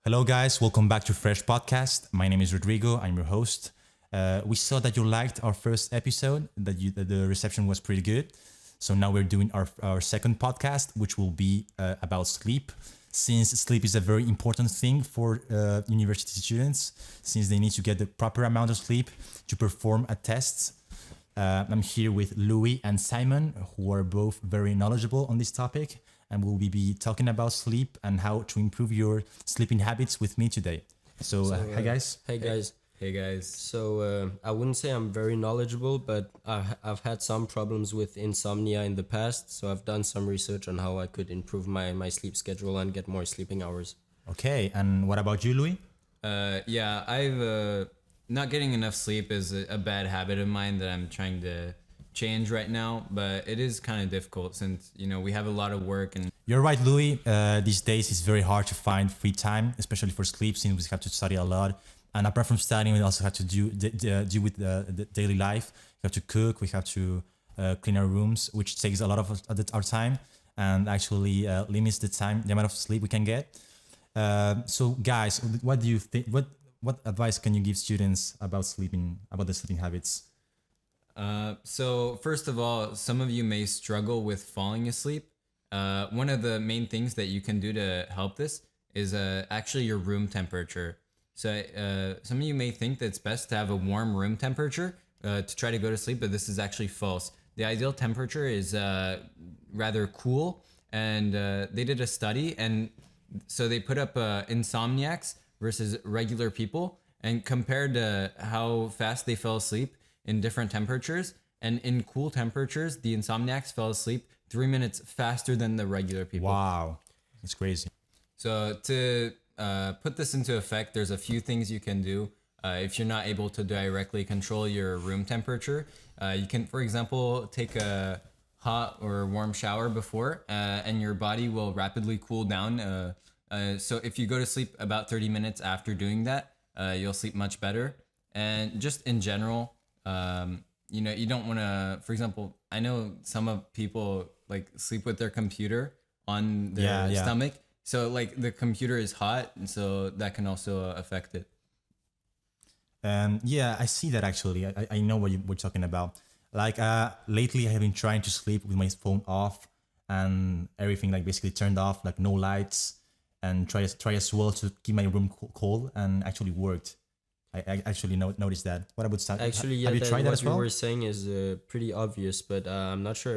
Hello, guys. Welcome back to Fresh Podcast. My name is Rodrigo. I'm your host. We saw that you liked our first episode, that the reception was pretty good. So now we're doing our second podcast, which will be about sleep. Since sleep is a very important thing for university students, since they need to get the proper amount of sleep to perform a test. I'm here with Louis and Simon, who are both very knowledgeable on this topic, and we'll be talking about sleep and how to improve your sleeping habits with me today. So, hi guys. Hey guys. Hey guys. So I wouldn't say I'm very knowledgeable, but I've had some problems with insomnia in the past. So I've done some research on how I could improve my sleep schedule and get more sleeping hours. Okay, and what about you, Louis? Yeah, I've not getting enough sleep is a bad habit of mine that I'm trying to change right now, but it is kind of difficult since we have a lot of work and You're right, Louis. These days it's very hard to find free time, especially for sleep, since we have to study a lot. And apart from studying, we also have to deal with the daily life. We have to cook, we have to clean our rooms, which takes a lot of our time and actually limits the amount of sleep we can get. So, guys, what do you think? What advice can you give students about the sleeping habits? So first of all, some of you may struggle with falling asleep. One of the main things that you can do to help this is actually your room temperature. So some of you may think that it's best to have a warm room temperature to try to go to sleep, but this is actually false. The ideal temperature is rather cool, and they did a study, and so they put up insomniacs versus regular people and compared how fast they fell asleep in different temperatures. And in cool temperatures, the insomniacs fell asleep 3 minutes faster than the regular people. Wow, that's crazy. So to put this into effect, there's a few things you can do. If you're not able to directly control your room temperature, you can, for example, take a hot or warm shower before, and your body will rapidly cool down. So if you go to sleep about 30 minutes after doing that, you'll sleep much better. And just in general, you don't want to, for example, I know some of people like sleep with their computer on their stomach. So like the computer is hot, and so that can also affect it. Yeah, I see that actually. I know what we're talking about. Like lately I have been trying to sleep with my phone off and everything like basically turned off, like no lights, and try as well to keep my room cold, and actually worked. I actually noticed that. What about that? Actually, yeah, have you tried that as well? What you were saying is pretty obvious, but I'm not sure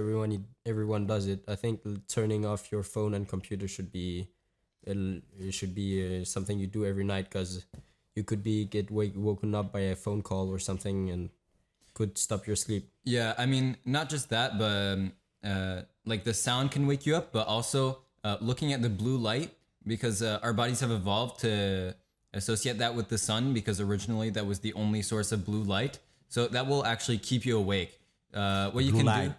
everyone does it. I think turning off your phone and computer should be something you do every night, because you could get woken up by a phone call or something and could stop your sleep. Yeah, I mean, not just that, but like the sound can wake you up, but also looking at the blue light, because our bodies have evolved to associate that with the sun, because originally that was the only source of blue light. So that will actually keep you awake. What you Blue can light.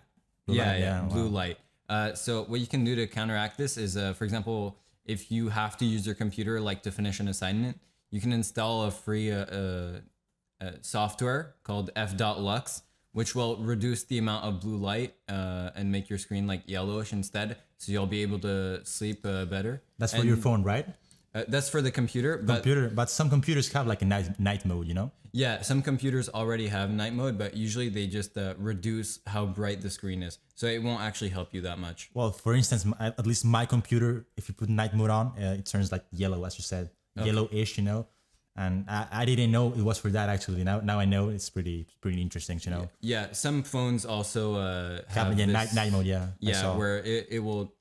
do, Yeah, blue wow. light. So what you can do to counteract this is, for example, if you have to use your computer like to finish an assignment, you can install a free software called f.lux, which will reduce the amount of blue light and make your screen like yellowish instead, so you'll be able to sleep better. That's for your phone, right? That's for the computer, But some computers have like a night mode, you know? yeah, some computers already have night mode, but usually they just reduce how bright the screen is, so it won't actually help you that much. Well, for instance, at least my computer, if you put night mode on, it turns like yellow, as you said, yellowish, you know. And I didn't know it was for that actually. Now I know. It's pretty interesting, you know. Yeah, some phones also have Yeah, this, night mode. Yeah, I yeah, saw. where it will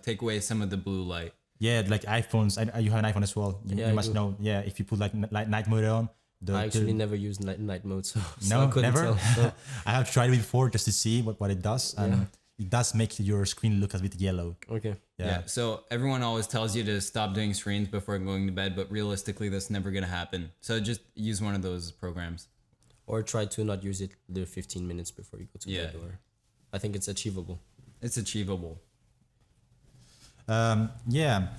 take away some of the blue light. Yeah, like iPhones. You have an iPhone as well. You I must do. know. Yeah, if you put like night mode on, I actually never used night mode, so no, I couldn't never. tell. So, I have tried it before just to see what it does, and it does make your screen look a bit yellow. okay. Yeah. So everyone always tells you to stop doing screens before going to bed, but realistically, that's never gonna happen. So just use one of those programs. Or try to not use it the 15 minutes before you go to Yeah. bed. Or I think it's achievable. It's achievable. Yeah.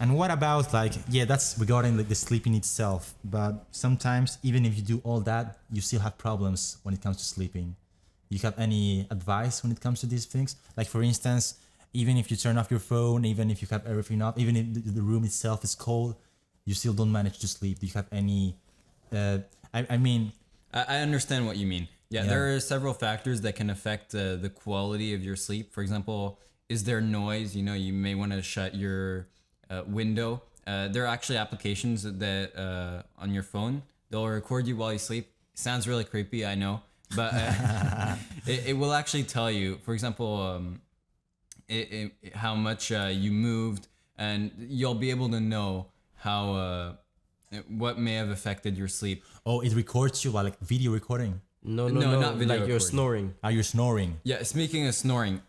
And what about that's regarding like the sleeping itself, but sometimes even if you do all that, you still have problems when it comes to sleeping. You have any advice when it comes to these things? Like for instance, even if you turn off your phone, even if you have everything off, even if the room itself is cold, you still don't manage to sleep? Do you have any? I mean, I understand what you mean. Yeah, Yeah. there are several factors that can affect the quality of your sleep. For example, is there noise? You know, you may want to shut your window. There are actually applications that on your phone, they'll record you while you sleep. Sounds really creepy, I know, but it will actually tell you, for example, how much you moved, and you'll be able to know how what may have affected your sleep. oh, it records you while like video recording. No, not video like you're recording. snoring. Are you snoring? Yeah, speaking of snoring,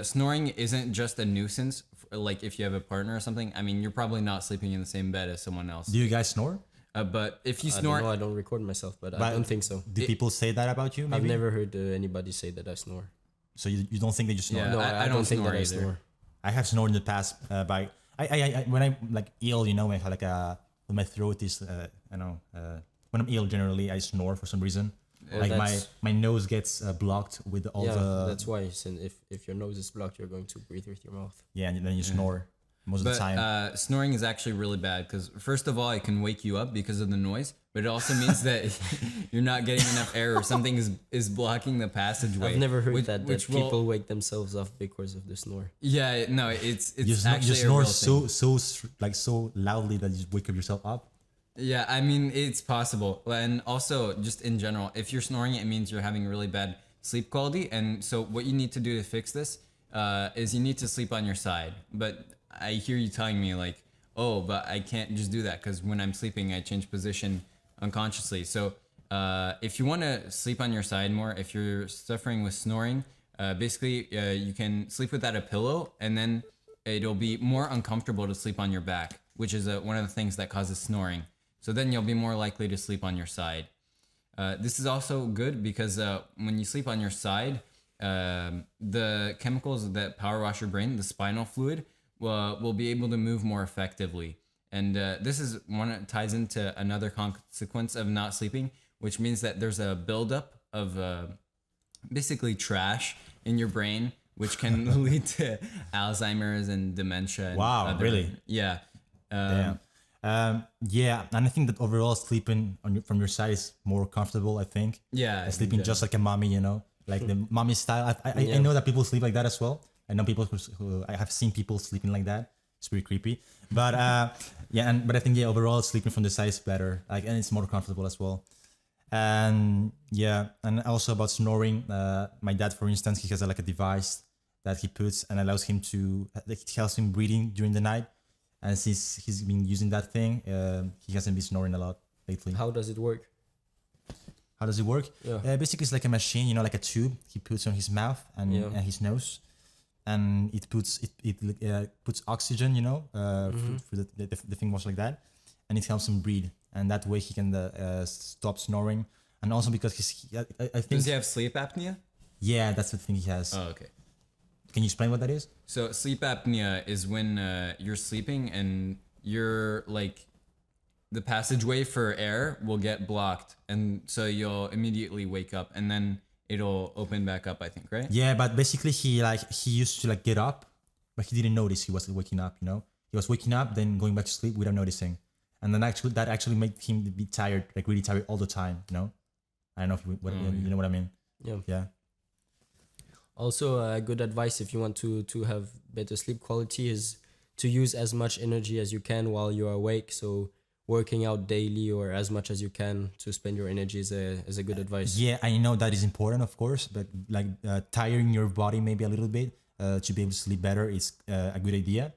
snoring isn't just a nuisance. Like if you have a partner or something, I mean, you're probably not sleeping in the same bed as someone else. Do you guys snore? But if you I don't snore, know. I don't record myself, but I But don't think so. Do people say that about you? I've Maybe? never heard anybody say that I snore. So you don't think that you snore? Yeah. No, I I don't don't think snore that I either. snore. I have snored in the past by I when I'm like ill, you know, when I have like when my throat is when I'm ill generally I snore for some reason. Like that's- my nose gets blocked with all Yeah, the that's why. Since if your nose is blocked, you're going to breathe with your mouth. yeah, and then you snore most of the but time. snoring is actually really bad because first of all, it can wake you up because of the noise, but it also means that you're not getting enough air or something is blocking the passageway. I've never heard which- that which will- people wake themselves up because of the snore. Yeah, no, it's you actually snore a real thing. so loudly that you wake up yourself up. Yeah, I mean, it's possible. And also, just in general, if you're snoring, it means you're having really bad sleep quality. And so, what you need to do to fix this is you need to sleep on your side. But I hear you telling me, like, oh, but I can't just do that because when I'm sleeping, I change position unconsciously. So, if you want to sleep on your side more, if you're suffering with snoring, basically, you can sleep without a pillow, and then it'll be more uncomfortable to sleep on your back, which is one of the things that causes snoring. So then you'll be more likely to sleep on your side. This is also good because when you sleep on your side, the chemicals that power wash your brain, the spinal fluid, will be able to move more effectively. And this is one ties into another consequence of not sleeping, which means that there's a buildup of basically trash in your brain, which can lead to Alzheimer's and dementia. And Wow, really? Yeah. Yeah. Yeah, and I think that overall sleeping from your side is more comfortable. I think. Yeah, And sleeping yeah. just like a mommy, you know, like the mommy style. I know that people sleep like that as well. I know people who I have seen people sleeping like that. It's pretty creepy, but yeah, but I think overall sleeping from the side is better. Like, and it's more comfortable as well. And yeah, and also about snoring. My dad, for instance, he has like a device that he puts and allows him to. It helps him breathing during the night. And since he's been using that thing, he hasn't been snoring a lot lately. How does it work? How does it work? Yeah. Basically, it's like a machine, you know, like a tube he puts on his mouth and his nose, and it puts puts oxygen, you know, for the thing was like that, and it helps him breathe, and that way he can stop snoring, and also because I think Does he have sleep apnea? yeah, that's the thing he has. Oh, okay. Can you explain what that is? So sleep apnea is when you're sleeping and you're like the passageway for air will get blocked, and so you'll immediately wake up, and then it'll open back up. I think, right? Yeah, but basically he used to like get up, but he didn't notice he was waking up. You know, he was waking up, then going back to sleep without noticing, and then that actually made him be tired, like really tired all the time. You know, I don't know if you know what I mean. Yeah. Yeah. Also, good advice if you want to have better sleep quality is to use as much energy as you can while you are awake. So working out daily or as much as you can to spend your energy is a good advice. Yeah, I know that is important, of course, but like tiring your body maybe a little bit to be able to sleep better is a good idea.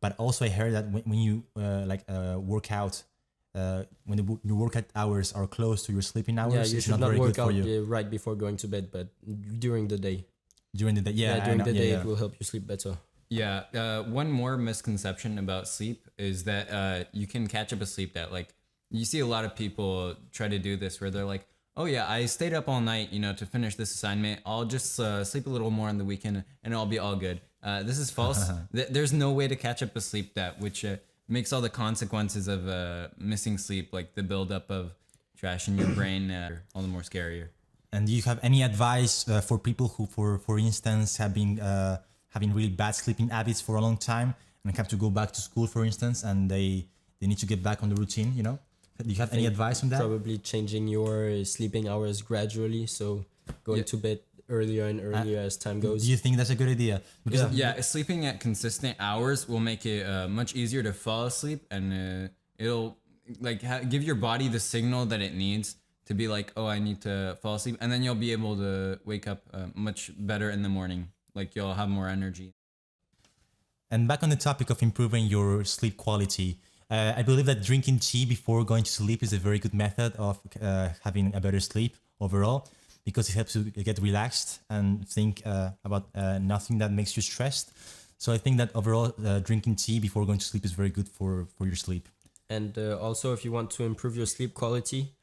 But also, I heard that when you work out, when your workout hours are close to your sleeping hours, Yeah, you it's should not very work good for out you right before going to bed, but during the day. during the day. Yeah, I During know, the day yeah. it will help you sleep better. Yeah. One more misconception about sleep is that you can catch up a sleep debt. Like you see a lot of people try to do this where they're like, oh yeah, I stayed up all night, to finish this assignment. I'll just sleep a little more on the weekend and I'll be all good. This is false. There's no way to catch up a sleep debt, which makes all the consequences of missing sleep, like the buildup of trash in your brain, all the more scarier. And do you have any advice for people who, for instance, have been having really bad sleeping habits for a long time and have to go back to school, for instance, and they they need to get back on the routine. Do you have any advice on that? Probably changing your sleeping hours gradually, so going to bed earlier and earlier as time goes. Do you think that's a good idea? Because Yeah, sleeping at consistent hours will make it much easier to fall asleep, and it'll give your body the signal that it needs to be like, oh, I need to fall asleep, and then you'll be able to wake up much better in the morning. Like you'll have more energy. And back on the topic of improving your sleep quality, I believe that drinking tea before going to sleep is a very good method of having a better sleep overall, because it helps you get relaxed and think about nothing that makes you stressed. So I think that overall drinking tea before going to sleep is very good for your sleep. And also, if you want to improve your sleep quality,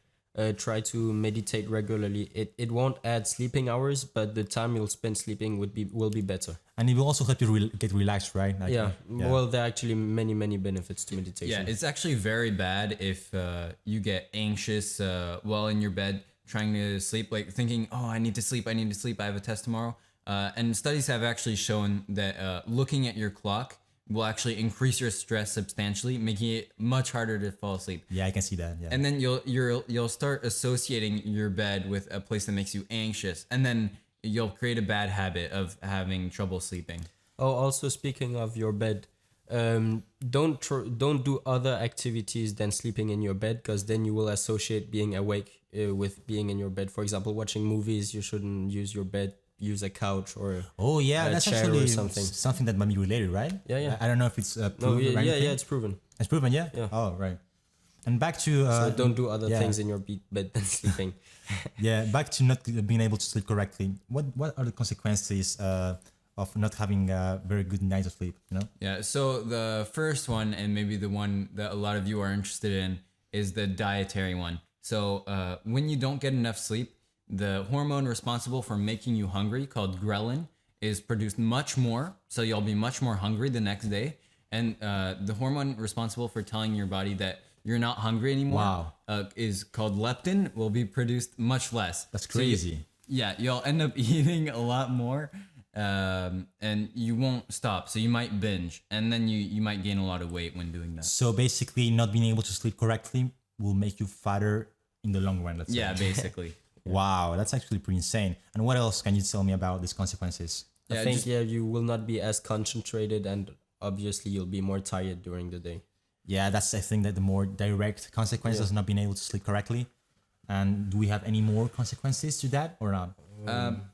try to meditate regularly. It won't add sleeping hours, but the time you'll spend sleeping will be better. And it will also help you get relaxed, right? Well, there are actually many benefits to meditation. Yeah, it's actually very bad if you get anxious while in your bed trying to sleep, like thinking, oh, I need to sleep, I have a test tomorrow. And studies have actually shown that looking at your clock will actually increase your stress substantially, making it much harder to fall asleep. Yeah, I can see that. Yeah. And then you'll start associating your bed with a place that makes you anxious, and then you'll create a bad habit of having trouble sleeping. Oh, also speaking of your bed, don't do other activities than sleeping in your bed, because then you will associate being awake with being in your bed. For example, watching movies, you shouldn't use your bed. Use a couch or that's chair actually or something that might be related, right? Yeah. I don't know if it's proven. It's proven. It's proven, yeah. Oh, right. And back to so don't do other things in your bed than sleeping. Yeah, back to not being able to sleep correctly. What are the consequences of not having a very good night of sleep? Yeah. So the first one, and maybe the one that a lot of you are interested in, is the dietary one. So when you don't get enough sleep, the hormone responsible for making you hungry, called ghrelin, is produced much more, so you'll be much more hungry the next day. And the hormone responsible for telling your body that you're not hungry anymore is called leptin, will be produced much less. That's crazy. So you'll end up eating a lot more, and you won't stop. So you might binge, and then you might gain a lot of weight when doing that. So basically, not being able to sleep correctly will make you fatter in the long run, let's say. Yeah, basically. Wow, that's actually pretty insane. And what else can you tell me about these consequences? I think you will not be as concentrated, and obviously you'll be more tired during the day. Yeah, that's I think that the more direct consequences of not being able to sleep correctly. And do we have any more consequences to that or not?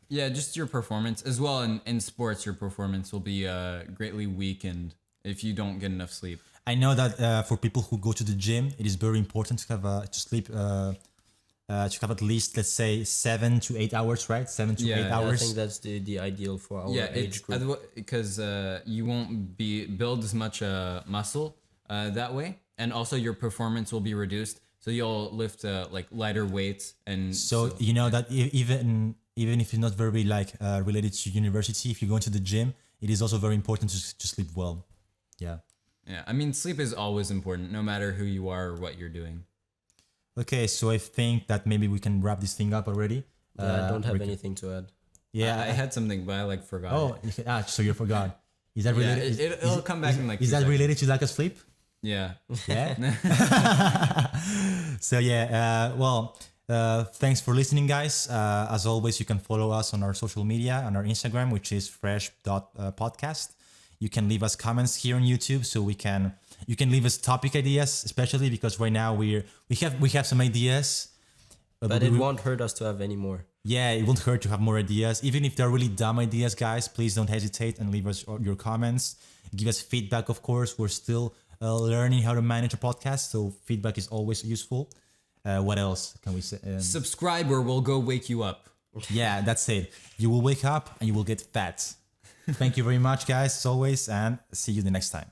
Just your performance as well. In sports, your performance will be greatly weakened if you don't get enough sleep. I know that for people who go to the gym, it is very important to have to sleep. To have at least, let's say, 7 to 8 hours, right? 7 to 8 hours. I think that's the ideal for our age group. Because you won't build as much muscle that way, and also your performance will be reduced. So you'll lift like lighter weights, and so you know that even if you're not very related to university, if you go into the gym, it is also very important to sleep well. Yeah. Yeah, I mean, sleep is always important, no matter who you are or what you're doing. Okay, so I think that maybe we can wrap this thing up already. I don't have anything to add. Yeah, I had something, but I forgot. Oh, so you forgot. Is that related? It'll come back in like. Is that related to lack of sleep? Yeah. Yeah. So thanks for listening, guys. As always, you can follow us on our social media, on our Instagram, which is fresh.podcast. You can leave us comments here on YouTube, so you can leave us topic ideas, especially because right now we have some ideas. But it won't hurt us to have any more. Yeah, it won't hurt to have more ideas. Even if they're really dumb ideas, guys, please don't hesitate and leave us your comments. Give us feedback, of course. We're still learning how to manage a podcast, so feedback is always useful. What else can we say? Subscribe or we'll go wake you up. Yeah, that's it. You will wake up and you will get fat. Thank you very much, guys, as always, and see you the next time.